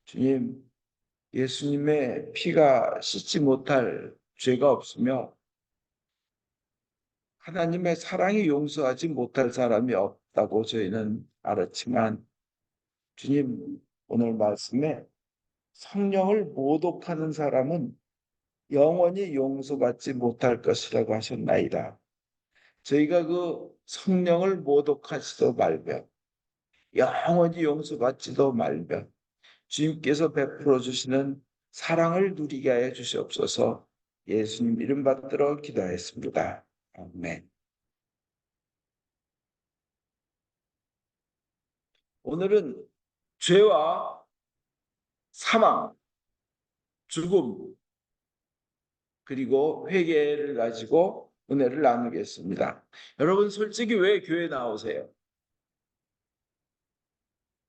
주님, 예수님의 피가 씻지 못할 죄가 없으며 하나님의 사랑이 용서하지 못할 사람이 없다고 저희는 알았지만 주님, 오늘 말씀에 성령을 모독하는 사람은 영원히 용서받지 못할 것이라고 하셨나이다. 저희가 그 성령을 모독하지도 말며 영원히 용서받지도 말며 주님께서 베풀어 주시는 사랑을 누리게 하여 주시옵소서. 예수님 이름 받들어 기도하였습니다. 아멘. 오늘은 죄와 사망, 죽음, 그리고 회개를 가지고 은혜를 나누겠습니다. 여러분 솔직히 왜 교회 나오세요?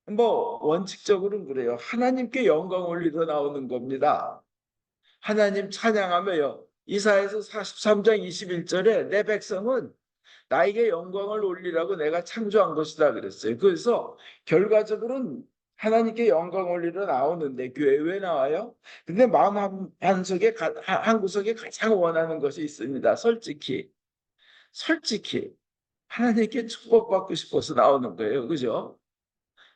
원칙적으로는 그래요. 하나님께 영광 올리러 나오는 겁니다. 하나님 찬양하며요. 이사야서 43장 21절에 내 백성은 나에게 영광을 올리라고 내가 창조한 것이다 그랬어요. 그래서 결과적으로는 하나님께 영광 올리러 나오는데 교회 왜 나와요? 근데 마음 한 구석에 가장 원하는 것이 있습니다. 솔직히 하나님께 축복받고 싶어서 나오는 거예요. 그죠?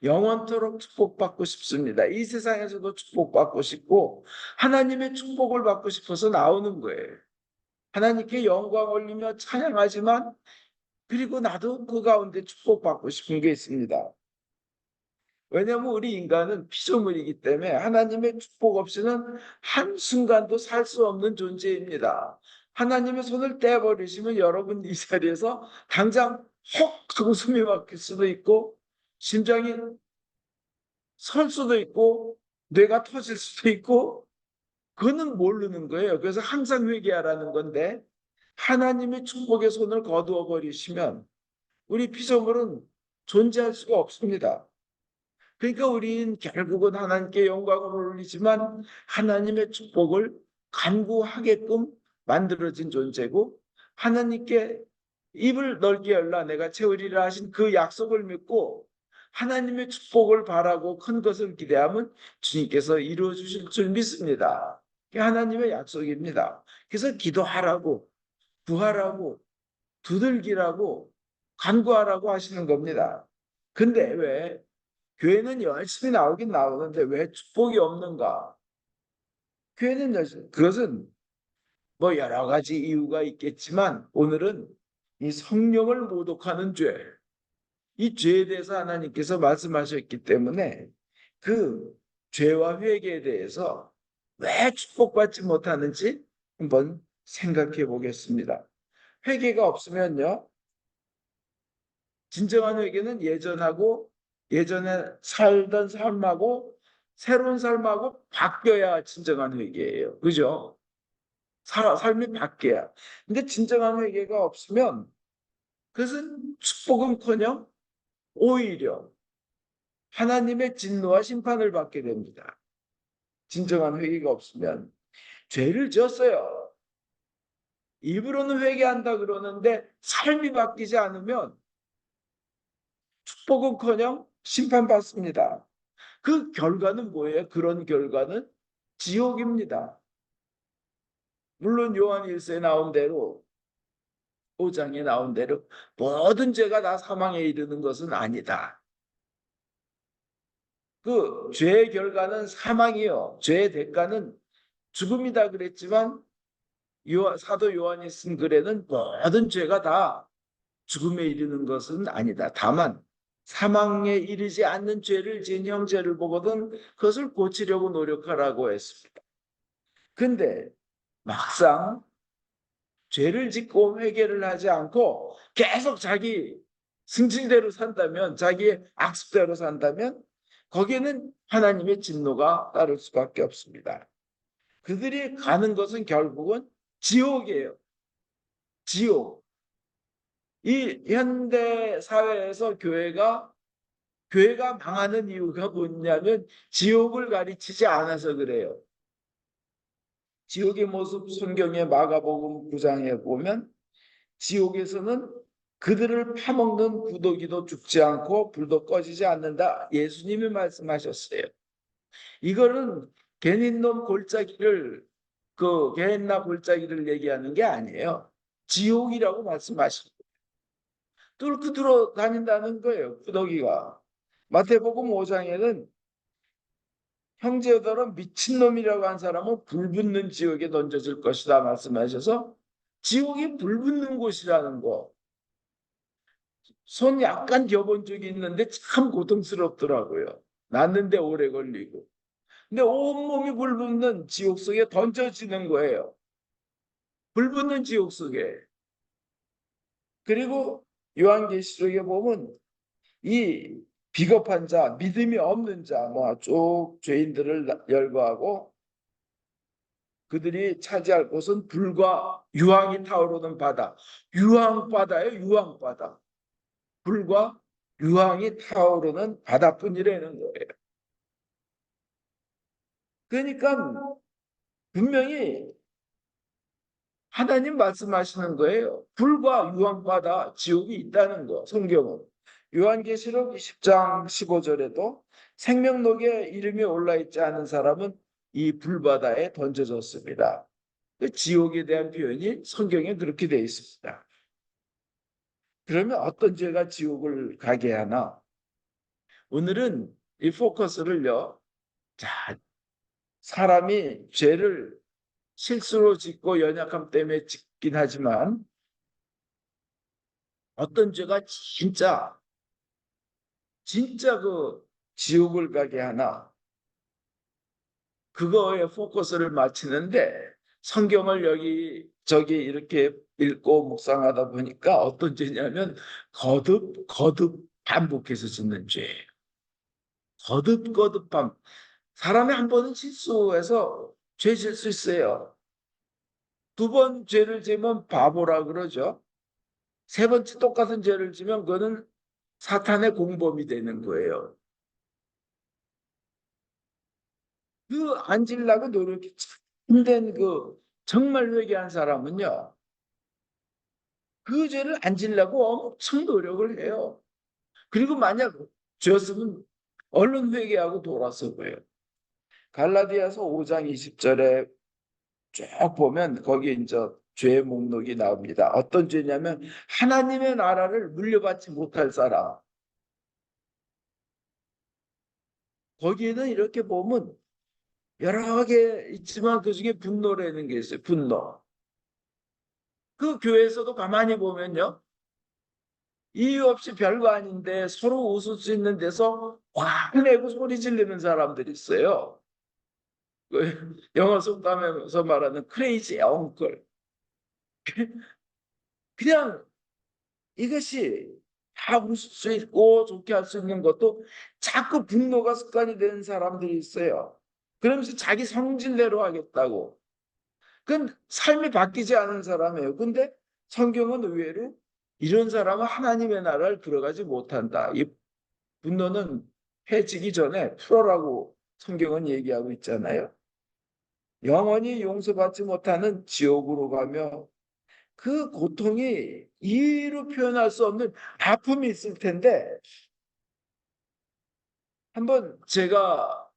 영원토록 축복받고 싶습니다. 이 세상에서도 축복받고 싶고 하나님의 축복을 받고 싶어서 나오는 거예요. 하나님께 영광 올리며 찬양하지만 그리고 나도 그 가운데 축복받고 싶은 게 있습니다. 왜냐하면 우리 인간은 피조물이기 때문에 하나님의 축복 없이는 한순간도 살 수 없는 존재입니다. 하나님의 손을 떼버리시면 여러분 이 자리에서 당장 혹 하고 숨이 막힐 수도 있고 심장이 설 수도 있고 뇌가 터질 수도 있고 그거는 모르는 거예요. 그래서 항상 회개하라는 건데 하나님의 축복의 손을 거두어 버리시면 우리 피조물은 존재할 수가 없습니다. 그러니까 우리는 결국은 하나님께 영광을 올리지만 하나님의 축복을 간구하게끔 만들어진 존재고 하나님께 입을 넓게 열라 내가 채우리라 하신 그 약속을 믿고 하나님의 축복을 바라고 큰 것을 기대하면 주님께서 이루어 주실 줄 믿습니다. 그게 하나님의 약속입니다. 그래서 기도하라고 구하라고 두들기라고 간구하라고 하시는 겁니다. 근데 왜 교회는 열심히 나오긴 나오는데 왜 축복이 없는가? 교회는 열심히 그것은 여러 가지 이유가 있겠지만 오늘은 이 성령을 모독하는 죄, 이 죄에 대해서 하나님께서 말씀하셨기 때문에 그 죄와 회개에 대해서 왜 축복받지 못하는지 한번 생각해 보겠습니다. 회개가 없으면요, 진정한 회개는 예전에 살던 삶하고 새로운 삶하고 바뀌어야 진정한 회개예요. 그죠? 삶이 바뀌어야. 근데 진정한 회개가 없으면 그것은 축복은커녕 오히려 하나님의 진노와 심판을 받게 됩니다. 진정한 회개가 없으면 죄를 지었어요. 입으로는 회개한다 그러는데 삶이 바뀌지 않으면 축복은커녕 심판받습니다. 그 결과는 뭐예요? 그런 결과는 지옥입니다. 물론 요한 1서에 나온 대로 5장에 나온 대로 모든 죄가 다 사망에 이르는 것은 아니다. 그 죄의 결과는 사망이요. 죄의 대가는 죽음이다 그랬지만 사도 요한이 쓴 글에는 모든 죄가 다 죽음에 이르는 것은 아니다. 다만 사망에 이르지 않는 죄를 지은 형제를 보거든 그것을 고치려고 노력하라고 했습니다. 근데 막상 죄를 짓고 회개를 하지 않고 계속 자기 승질대로 산다면 자기의 악습대로 산다면 거기에는 하나님의 진노가 따를 수밖에 없습니다. 그들이 가는 것은 결국은 지옥이에요. 지옥. 이 현대 사회에서 교회가 망하는 이유가 뭐냐면 지옥을 가르치지 않아서 그래요. 지옥의 모습 성경의 마가복음 9장에 보면 지옥에서는 그들을 파먹는 구더기도 죽지 않고 불도 꺼지지 않는다. 예수님이 말씀하셨어요. 이거는 개인놈 골짜기를 개인나 골짜기를 얘기하는 게 아니에요. 지옥이라고 말씀하시고 뚫고 들어 다닌다는 거예요. 구더기가. 마태복음 5장에는 형제더러 미친놈이라고 한 사람은 불붙는 지옥에 던져질 것이다 말씀하셔서 지옥이 불붙는 곳이라는 거. 손 약간 겨본 적이 있는데 참 고통스럽더라고요. 났는데 오래 걸리고. 근데 온몸이 불붙는 지옥 속에 던져지는 거예요. 불붙는 지옥 속에. 그리고 요한계시록에 보면 이 비겁한 자, 믿음이 없는 자, 쭉 죄인들을 열거하고 그들이 차지할 곳은 불과 유황이 타오르는 바다. 유황바다예요, 유황바다. 불과 유황이 타오르는 바다뿐이라는 거예요. 그러니까 분명히 하나님 말씀하시는 거예요. 불과 유황바다, 지옥이 있다는 거, 성경은. 요한계시록 20장 15절에도 생명록에 이름이 올라있지 않은 사람은 이 불바다에 던져졌습니다. 그 지옥에 대한 표현이 성경에 그렇게 되어 있습니다. 그러면 어떤 죄가 지옥을 가게 하나? 오늘은 이 포커스를요. 자, 사람이 죄를 실수로 짓고 연약함 때문에 짓긴 하지만 어떤 죄가 진짜 지옥을 가게 하나? 그거에 포커스를 맞추는데 성경을 여기 저기 이렇게 읽고 묵상하다 보니까 어떤 죄냐면 거듭 반복해서 짓는 죄예요. 거듭 사람이 한 번은 실수해서 죄 질 수 있어요. 두 번 죄를 지면 바보라 그러죠. 세 번째 똑같은 죄를 지면 그거는 사탄의 공범이 되는 거예요. 그 안 질라고 노력이 힘든 정말 회개한 사람은요. 그 죄를 안 질라고 엄청 노력을 해요. 그리고 만약 죄였으면 얼른 회개하고 돌아서 거예요. 갈라디아서 5장 20절에 쭉 보면 거기 이제 죄의 목록이 나옵니다. 어떤 죄냐면 하나님의 나라를 물려받지 못할 사람. 거기에는 이렇게 보면 여러 개 있지만 그중에 분노라는 게 있어요. 분노. 그 교회에서도 가만히 보면요. 이유 없이 별거 아닌데 서로 웃을 수 있는 데서 화내고 소리 지르는 사람들이 있어요. 영어 속담에서 말하는 크레이지 엉클. 그냥 이것이 다 웃을 수 있고 좋게 할 수 있는 것도 자꾸 분노가 습관이 되는 사람들이 있어요. 그러면서 자기 성질대로 하겠다고. 그건 삶이 바뀌지 않은 사람이에요. 근데 성경은 의외로 이런 사람은 하나님의 나라를 들어가지 못한다. 이 분노는 해지기 전에 풀어라고 성경은 얘기하고 있잖아요. 영원히 용서받지 못하는 지옥으로 가며 그 고통이 이유로 표현할 수 없는 아픔이 있을 텐데 한번 제가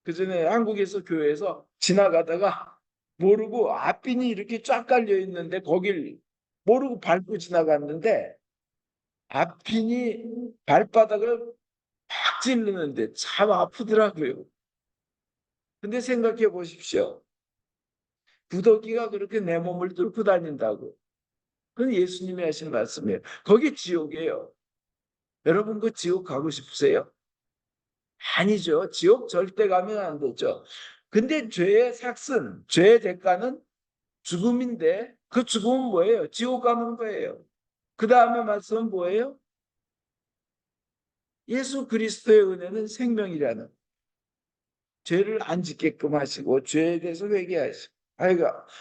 그전에 한국에서 교회에서 지나가다가 모르고 앞빈이 이렇게 쫙 깔려 있는데 거길 모르고 밟고 지나갔는데 앞빈이 발바닥을 팍 찌르는데 참 아프더라고요. 근데 생각해 보십시오. 구더기가 그렇게 내 몸을 뚫고 다닌다고. 그건 예수님이 하신 말씀이에요. 거기 지옥이에요. 여러분 그 지옥 가고 싶으세요? 아니죠. 지옥 절대 가면 안 되죠. 근데 죄의 삭슨, 죄의 대가는 죽음인데 그 죽음은 뭐예요? 지옥 가는 거예요. 그 다음에 말씀은 뭐예요? 예수 그리스도의 은혜는 생명이라는 죄를 안 짓게끔 하시고 죄에 대해서 회개하시고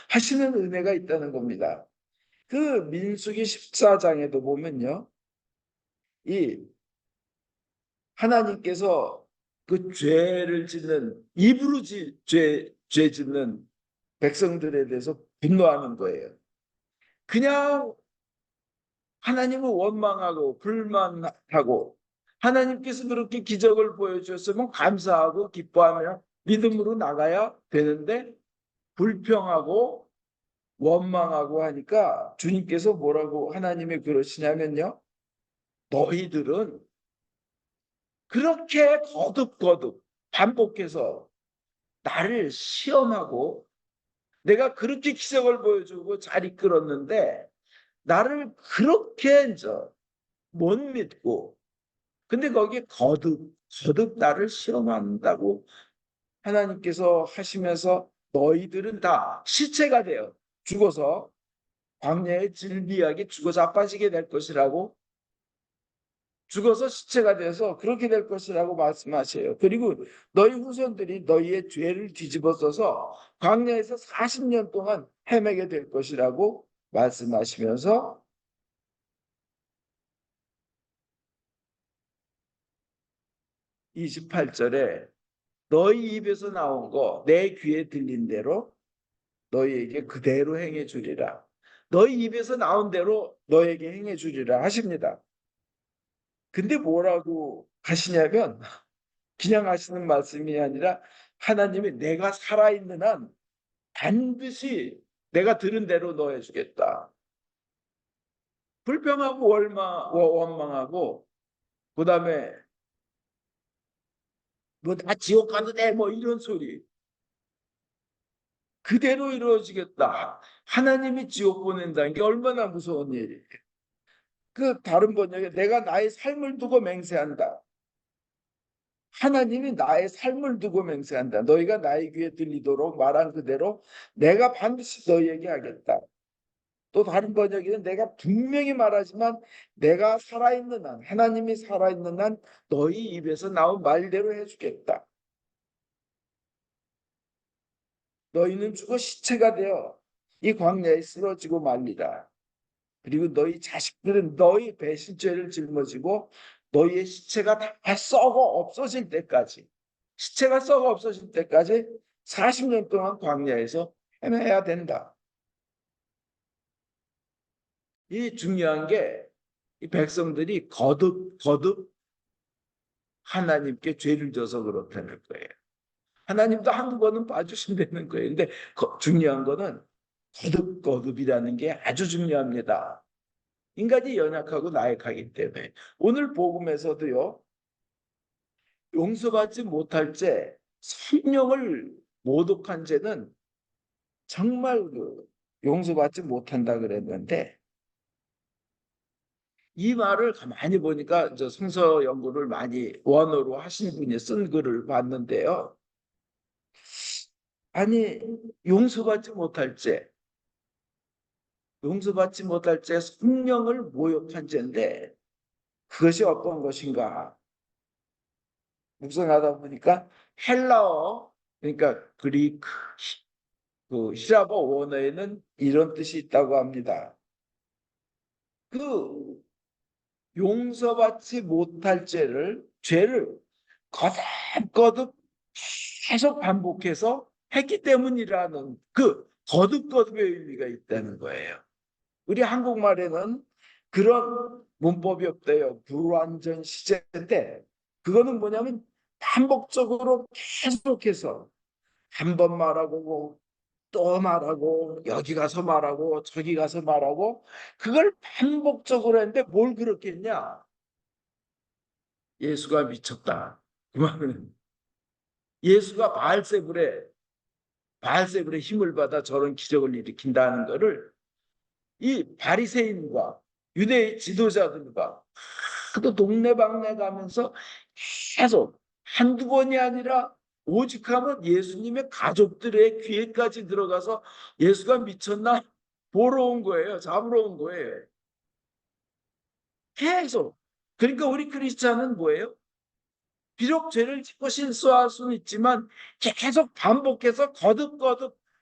하시는 은혜가 있다는 겁니다. 그 민수기 14장에도 보면요. 이 하나님께서 그 죄를 짓는 입으로 죄 짓는 백성들에 대해서 분노하는 거예요. 그냥 하나님을 원망하고 불만하고 하나님께서 그렇게 기적을 보여주셨으면 감사하고 기뻐하며 믿음으로 나가야 되는데 불평하고 원망하고 하니까 주님께서 뭐라고 하나님이 그러시냐면요. 너희들은 그렇게 거듭거듭 반복해서 나를 시험하고 내가 그렇게 기적을 보여주고 잘 이끌었는데 나를 그렇게 이제 못 믿고 근데 거기에 거듭 나를 시험한다고 하나님께서 하시면서 너희들은 다 시체가 되어 죽어서 광야의 질비하게 죽어 자빠지게 될 것이라고 죽어서 시체가 돼서 그렇게 될 것이라고 말씀하셔요. 그리고 너희 후손들이 너희의 죄를 뒤집어 써서 광야에서 40년 동안 헤매게 될 것이라고 말씀하시면서 28절에 너희 입에서 나온 거 내 귀에 들린 대로 너희에게 그대로 행해 주리라. 너희 입에서 나온 대로 너에게 행해 주리라 하십니다. 근데 뭐라고 하시냐면 그냥 하시는 말씀이 아니라 하나님이 내가 살아있는 한 반드시 내가 들은 대로 너 해주겠다. 불평하고 원망하고 그다음에 뭐 다 지옥 가도 돼 뭐 이런 소리 그대로 이루어지겠다. 하나님이 지옥 보낸다는 게 얼마나 무서운 일이에요. 그 다른 번역에 내가 나의 삶을 두고 맹세한다. 하나님이 나의 삶을 두고 맹세한다. 너희가 나의 귀에 들리도록 말한 그대로 내가 반드시 너희에게 하겠다. 또 다른 번역에는 내가 분명히 말하지만 내가 살아있는 한, 하나님이 살아있는 한 너희 입에서 나온 말대로 해주겠다. 너희는 죽어 시체가 되어 이 광야에 쓰러지고 말리라. 그리고 너희 자식들은 너희 배신죄를 짊어지고 너희의 시체가 다 썩어 없어질 때까지 시체가 썩어 없어질 때까지 40년 동안 광야에서 헤매야 된다. 이 중요한 게 이 백성들이 거듭 하나님께 죄를 져서 그렇다는 거예요. 하나님도 한두 번은 봐주신다는 거예요. 근데 중요한 거는 거듭이라는 게 아주 중요합니다. 인간이 연약하고 나약하기 때문에 오늘 복음에서도요. 용서받지 못할 죄, 성령을 모독한 죄는 정말 용서받지 못한다 그랬는데 이 말을 가만히 보니까 저 성서 연구를 많이 원어로 하신 분이 쓴 글을 봤는데요. 아니 용서받지 못할 죄, 용서받지 못할 죄, 성령을 모욕한 죄인데 그것이 어떤 것인가 묵상하다 보니까 헬라어 그러니까 그리크 그 히라보 원어에는 이런 뜻이 있다고 합니다. 그 용서받지 못할 죄를 거듭 계속 반복해서 했기 때문이라는 그 거듭의 의미가 있다는 거예요. 우리 한국말에는 그런 문법이 없대요. 불완전 시제인데 그거는 뭐냐면 반복적으로 계속해서 한 번 말하고 또 말하고 여기 가서 말하고 저기 가서 말하고 그걸 반복적으로 했는데 뭘 그렇겠냐? 예수가 미쳤다. 그 말은 예수가 바알세불의 힘을 받아 저런 기적을 일으킨다는 것을 이 바리새인과 유대 지도자들과 또 동네방네 가면서 계속 한두 번이 아니라 오직하면 예수님의 가족들의 귀에까지 들어가서 예수가 미쳤나 보러 온 거예요. 잡으러 온 거예요. 계속. 그러니까 우리 크리스찬은 뭐예요? 비록 죄를 짓고 실수할 수는 있지만 계속 반복해서 거듭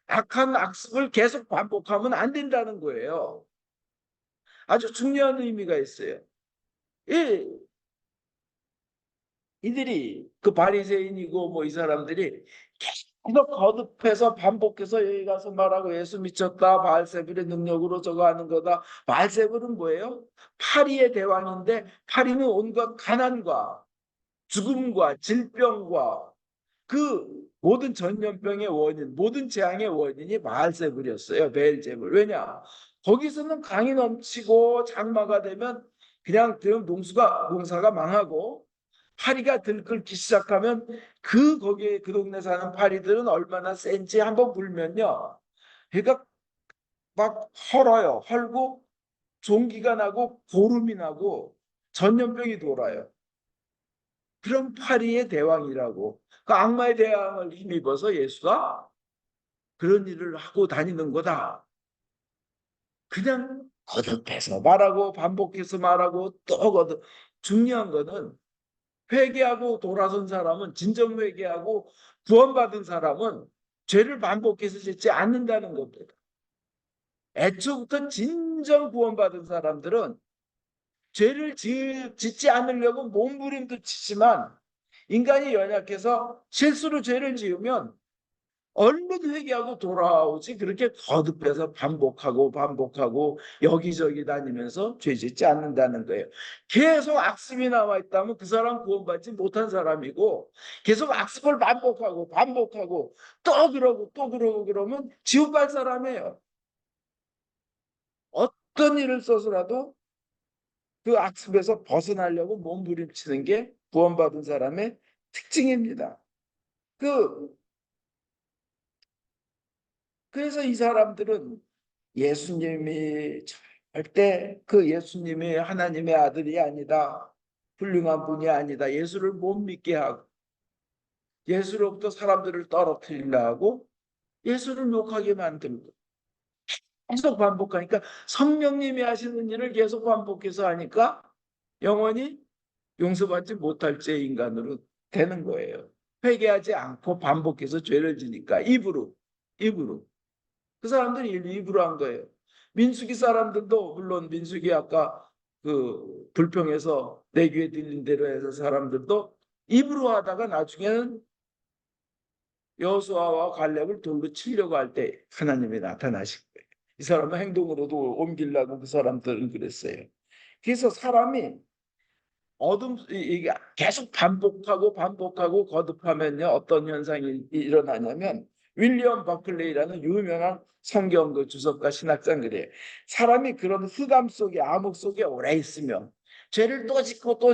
악한 악습을 계속 반복하면 안 된다는 거예요. 아주 중요한 의미가 있어요. 이들이 그 바리새인이고 뭐 이 사람들이 그래서 거듭해서 반복해서 여기 가서 말하고 예수 미쳤다. 바알세불의 능력으로 저거 하는 거다. 바알세불은 뭐예요? 파리의 대왕인데 파리는 온갖 가난과 죽음과 질병과 그 모든 전염병의 원인, 모든 재앙의 원인이 바알세불이었어요. 베엘제불. 왜냐? 거기서는 강이 넘치고 장마가 되면 그냥 농사가 망하고 파리가 들끓기 시작하면 거기에 그 동네 사는 파리들은 얼마나 센지 한번 불면요. 그러니까 막 헐어요. 헐고 종기가 나고 고름이 나고 전염병이 돌아요. 그런 파리의 대왕이라고. 그 악마의 대왕을 힘입어서 예수가 그런 일을 하고 다니는 거다. 그냥 거듭해서 말하고 반복해서 말하고 또 거듭. 중요한 거는 회개하고 돌아선 사람은 진정 회개하고 구원받은 사람은 죄를 반복해서 짓지 않는다는 겁니다. 애초부터 진정 구원받은 사람들은 죄를 짓지 않으려고 몸부림도 치지만 인간이 연약해서 실수로 죄를 지으면 얼른 회개하고 돌아오지 그렇게 거듭해서 반복하고 여기저기 다니면서 죄 짓지 않는다는 거예요. 계속 악습이 남아있다면 그 사람 구원받지 못한 사람이고 계속 악습을 반복하고 또 그러고 그러면 지옥 갈 사람이에요. 어떤 일을 써서라도 그 악습에서 벗어나려고 몸부림치는 게 구원받은 사람의 특징입니다. 그 그래서 이 사람들은 예수님이 절대 그 예수님이 하나님의 아들이 아니다. 훌륭한 분이 아니다. 예수를 못 믿게 하고 예수로부터 사람들을 떨어뜨리려 하고 예수를 욕하게 만들고 계속 반복하니까 성령님이 하시는 일을 계속 반복해서 하니까 영원히 용서받지 못할 죄 인간으로 되는 거예요. 회개하지 않고 반복해서 죄를 지니까 입으로 그 사람들이 일부러 한 거예요. 민수기 사람들도 물론 민수기 아까 그 불평해서 내 귀에 들린 대로 해서 사람들도 입으로 하다가 나중에는 여호수아와 갈렙을 돌로 치려고 할 때 하나님이 나타나신 거예요. 이 사람은 행동으로도 옮기려고 그 사람들은 그랬어요. 그래서 사람이 이게 계속 반복하고 거듭하면요 어떤 현상이 일어나냐면 윌리엄 버클레이라는 유명한 성경 그 주석가 신학자는 그래요. 사람이 그런 흑암 속에 암흑 속에 오래 있으면 죄를 또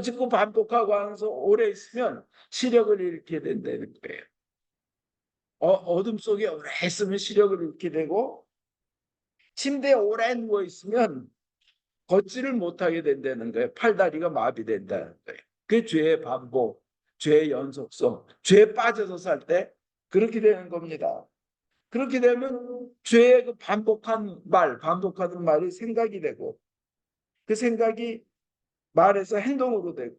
짓고 반복하고 하면서 오래 있으면 시력을 잃게 된다는 거예요. 어둠 속에 오래 있으면 시력을 잃게 되고 침대에 오래 누워 있으면 걷지를 못하게 된다는 거예요. 팔다리가 마비된다는 거예요. 그게 죄의 반복, 죄의 연속성, 죄에 빠져서 살 때 그렇게 되는 겁니다. 그렇게 되면 죄의 그 반복하는 말이 생각이 되고 그 생각이 말에서 행동으로 되고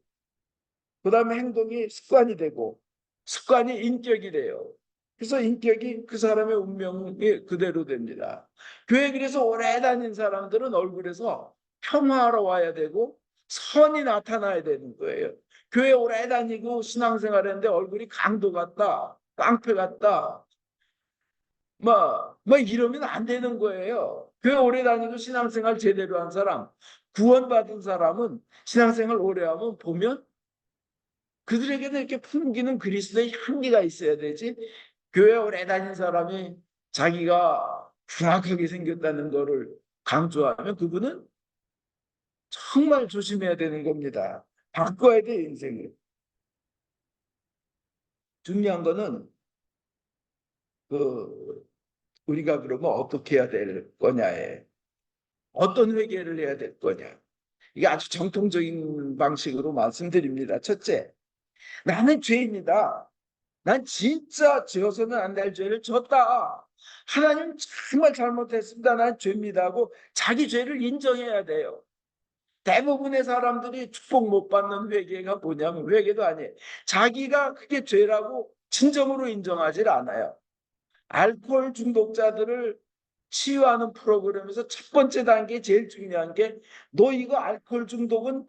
그 다음에 행동이 습관이 되고 습관이 인격이 돼요. 그래서 인격이 그 사람의 운명이 그대로 됩니다. 교회 그래서 오래 다닌 사람들은 얼굴에서 평화로워야 되고 선이 나타나야 되는 거예요. 교회 오래 다니고 신앙생활 했는데 얼굴이 강도 같다, 깡패 같다, 이러면 안 되는 거예요. 교회 오래 다니고 신앙생활 제대로 한 사람, 구원받은 사람은 신앙생활 오래 하면 보면 그들에게도 이렇게 풍기는 그리스도의 향기가 있어야 되지. 교회 오래 다닌 사람이 자기가 흉악하게 생겼다는 것을 강조하면 그분은 정말 조심해야 되는 겁니다. 바꿔야 돼, 인생을. 중요한 거는 그 우리가 그러면 어떻게 해야 될 거냐에 어떤 회개를 해야 될 거냐. 이게 아주 정통적인 방식으로 말씀드립니다. 첫째, 나는 죄인이다. 난 진짜 지어서는 안 될 죄를 졌다. 하나님 정말 잘못했습니다. 난 죄입니다 하고 자기 죄를 인정해야 돼요. 대부분의 사람들이 축복 못 받는 회개가 뭐냐면 회개도 아니에요. 자기가 그게 죄라고 진정으로 인정하지 않아요. 알코올 중독자들을 치유하는 프로그램에서 첫 번째 단계 제일 중요한 게 너 이거 알코올 중독은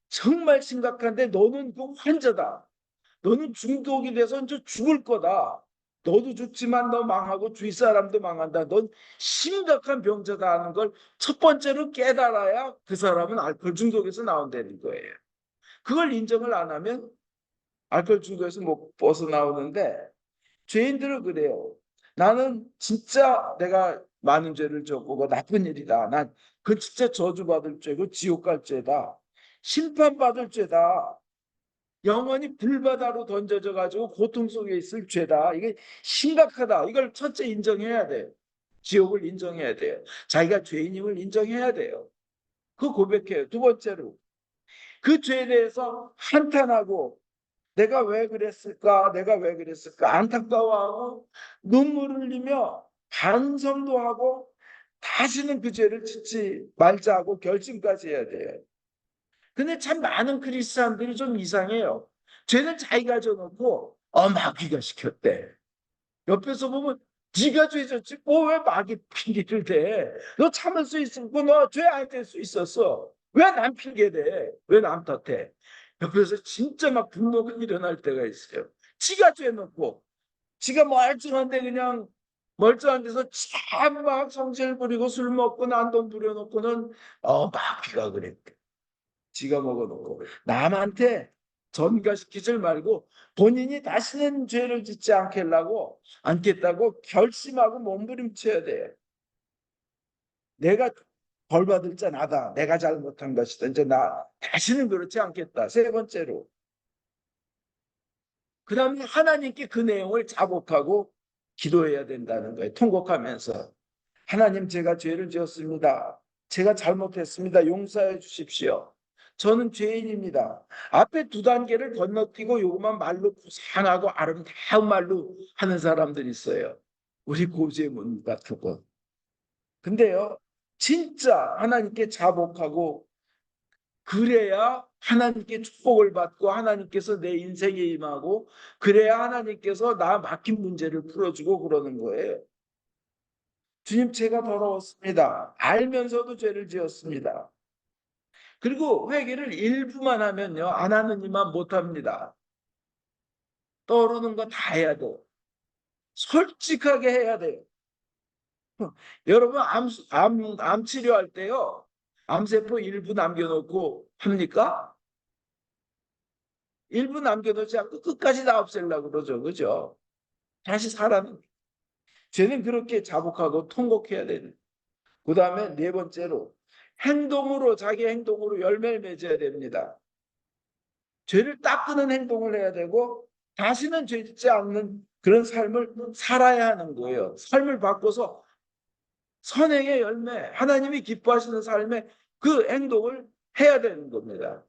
정말 심각한데 너는 그 환자다. 너는 중독이 돼서 이제 죽을 거다. 너도 죽지만 너 망하고 주위 사람도 망한다. 넌 심각한 병자다 하는 걸 첫 번째로 깨달아야 그 사람은 알코올 중독에서 나온다는 거예요. 그걸 인정을 안 하면 알코올 중독에서 못 벗어나오는데 죄인들은 그래요. 나는 진짜 내가 많은 죄를 졌고 나쁜 일이다. 난 그 진짜 저주받을 죄고 지옥 갈 죄다. 심판받을 죄다. 영원히 불바다로 던져져 가지고 고통 속에 있을 죄다. 이게 심각하다. 이걸 첫째 인정해야 돼요. 지옥을 인정해야 돼요. 자기가 죄인임을 인정해야 돼요. 그 고백해요. 두 번째로 그 죄에 대해서 한탄하고 내가 왜 그랬을까? 내가 왜 그랬을까? 안타까워하고 눈물을 흘리며 반성도 하고 다시는 그 죄를 짓지 말자고 결심까지 해야 돼요. 근데 참 많은 크리스찬들이 좀 이상해요. 죄는 자기가 져놓고 마귀가 시켰대. 옆에서 보면 네가 죄졌지 뭐 왜 마귀 핑계를 대? 너 참을 수 있었고 너 죄 안 될 수 있었어. 왜 남 핑계 대? 왜 남 탓해? 옆에서 진짜 막 분노가 일어날 때가 있어요. 지가 죄 놓고 지가 멀쩡한데 그냥 멀쩡한 데서 참 막 성질 부리고 술 먹고 난동 부려놓고는 마귀가 그랬대. 지가 먹어놓고 남한테 전가시키지 말고 본인이 다시는 죄를 짓지 않겠다고 결심하고 몸부림쳐야 돼. 내가 벌 받을 자 나다. 내가 잘못한 것이다. 이제 나 다시는 그렇지 않겠다. 세 번째로. 그 다음에 하나님께 그 내용을 자복하고 기도해야 된다는 거예요. 통곡하면서. 하나님 제가 죄를 지었습니다. 제가 잘못했습니다. 용서해 주십시오. 저는 죄인입니다. 앞에 두 단계를 건너뛰고 요것만 말로 구상하고 아름다운 말로 하는 사람들이 있어요. 우리 고제문 같은 거. 근데요, 진짜 하나님께 자복하고 그래야 하나님께 축복을 받고 하나님께서 내 인생에 임하고 그래야 하나님께서 나 막힌 문제를 풀어주고 그러는 거예요. 주님 제가 더러웠습니다. 알면서도 죄를 지었습니다. 그리고 회개를 일부만 하면요. 안 하는 이만 못합니다. 떠오르는 거 다 해야 돼요. 솔직하게 해야 돼요. 여러분 암 치료할 때요. 암세포 일부 남겨놓고 합니까? 일부 남겨놓지 않고 끝까지 다 없애려고 그러죠. 그죠? 다시 살아는. 죄는 그렇게 자복하고 통곡해야 되는. 그 다음에 네 번째로 행동으로 자기 행동으로 열매를 맺어야 됩니다. 죄를 닦는 행동을 해야 되고 다시는 죄 짓지 않는 그런 삶을 살아야 하는 거예요. 삶을 바꿔서 선행의 열매, 하나님이 기뻐하시는 삶의 그 행동을 해야 되는 겁니다.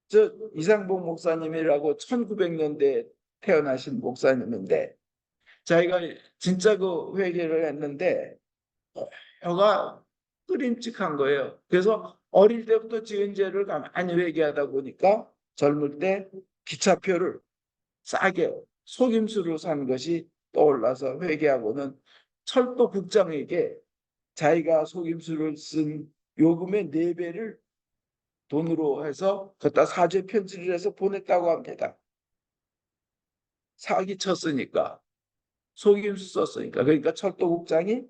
저 이상복 목사님이라고 1900년대에 태어나신 목사님인데 자기가 진짜 그 회개를 했는데 혀가 끄림칙한 거예요. 그래서 어릴 때부터 지은 죄를 가만히 회개하다 보니까 젊을 때 기차표를 싸게 속임수로 산 것이 떠올라서 회개하고는 철도국장에게 자기가 속임수를 쓴 요금의 4배를 돈으로 해서 갖다 사죄 편지를 해서 보냈다고 합니다. 사기 쳤으니까 속임수 썼으니까 그러니까 철도국장이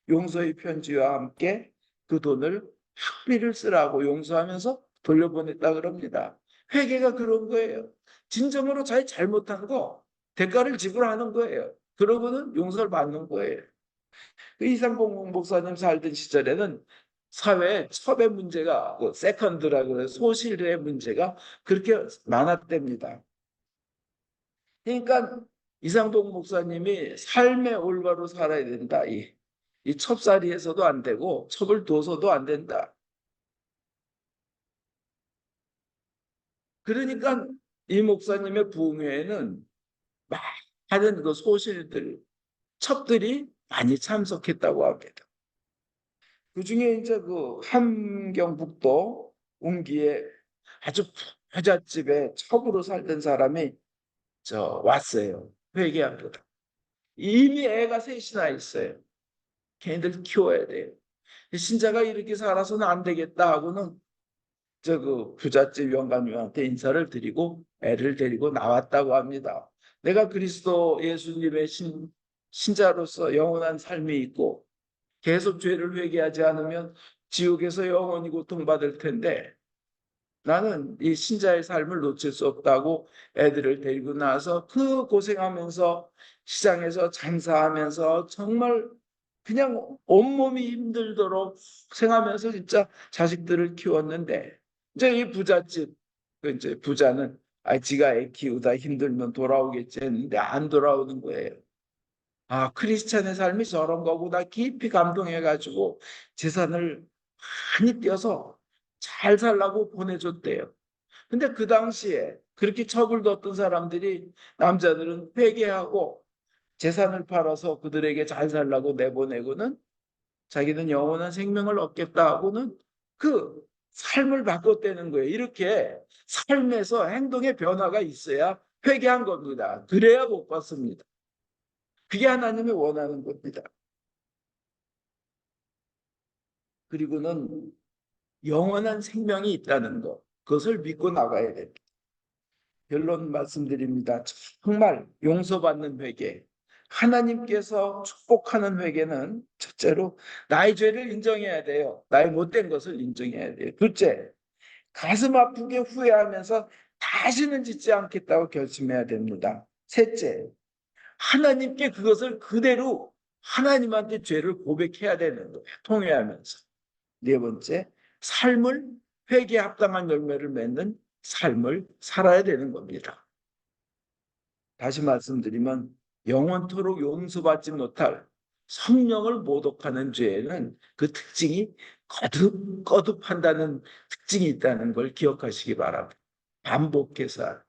용서의 편지와 함께 그 돈을 학비를 쓰라고 용서하면서 돌려보냈다 그럽니다. 회개가 그런 거예요. 진정으로 자기 잘못한 거 대가를 지불하는 거예요. 그러고는 용서를 받는 거예요. 그 이상봉 목사님 살던 시절에는 사회에 첩의 문제가 세컨드라고 해서 소실의 문제가 그렇게 많았답니다. 그러니까 이상봉 목사님이 삶의 올바로 살아야 된다. 이 첩살이에서도 안 되고 첩을 둬서도 안 된다. 그러니까 이 목사님의 부흥회에는 많은 그 소실들, 첩들이 많이 참석했다고 합니다. 그 중에 이제 그 함경북도 웅기에 아주 부잣집에 첩으로 살던 사람이 왔어요. 회개합니다. 이미 애가 셋이나 있어요. 걔네들 키워야 돼요. 신자가 이렇게 살아서는 안 되겠다 하고는 그 부잣집 영감님한테 인사를 드리고 애를 데리고 나왔다고 합니다. 내가 그리스도 예수님의 신자로서 영원한 삶이 있고 계속 죄를 회개하지 않으면 지옥에서 영원히 고통받을 텐데 나는 이 신자의 삶을 놓칠 수 없다고 애들을 데리고 나와서 그 고생하면서 시장에서 장사하면서 정말 그냥 온몸이 힘들도록 생하면서 진짜 자식들을 키웠는데 이제 이 부잣집 그 이제 부자는 지가 애 키우다 힘들면 돌아오겠지 했는데 안 돌아오는 거예요. 아, 크리스찬의 삶이 저런 거구나 깊이 감동해가지고 재산을 많이 떼어서 잘 살라고 보내줬대요. 근데 그 당시에 그렇게 처불뒀던 사람들이 남자들은 회개하고 재산을 팔아서 그들에게 잘 살라고 내보내고는 자기는 영원한 생명을 얻겠다 하고는 그 삶을 바꿨다는 거예요. 이렇게 삶에서 행동의 변화가 있어야 회개한 겁니다. 그래야 복 받습니다. 그게 하나님이 원하는 겁니다. 그리고는 영원한 생명이 있다는 것, 그것을 믿고 나가야 됩니다. 결론 말씀드립니다. 정말 용서받는 회개, 하나님께서 축복하는 회개는 첫째로 나의 죄를 인정해야 돼요. 나의 못된 것을 인정해야 돼요. 둘째, 가슴 아프게 후회하면서 다시는 짓지 않겠다고 결심해야 됩니다. 셋째, 하나님께 그것을 그대로 하나님한테 죄를 고백해야 되는 거예요. 통회하면서. 네 번째, 삶을 회개에 합당한 열매를 맺는 삶을 살아야 되는 겁니다. 다시 말씀드리면 영원토록 용서받지 못할 성령을 모독하는 죄에는 그 특징이 거듭한다는 특징이 있다는 걸 기억하시기 바랍니다. 반복해서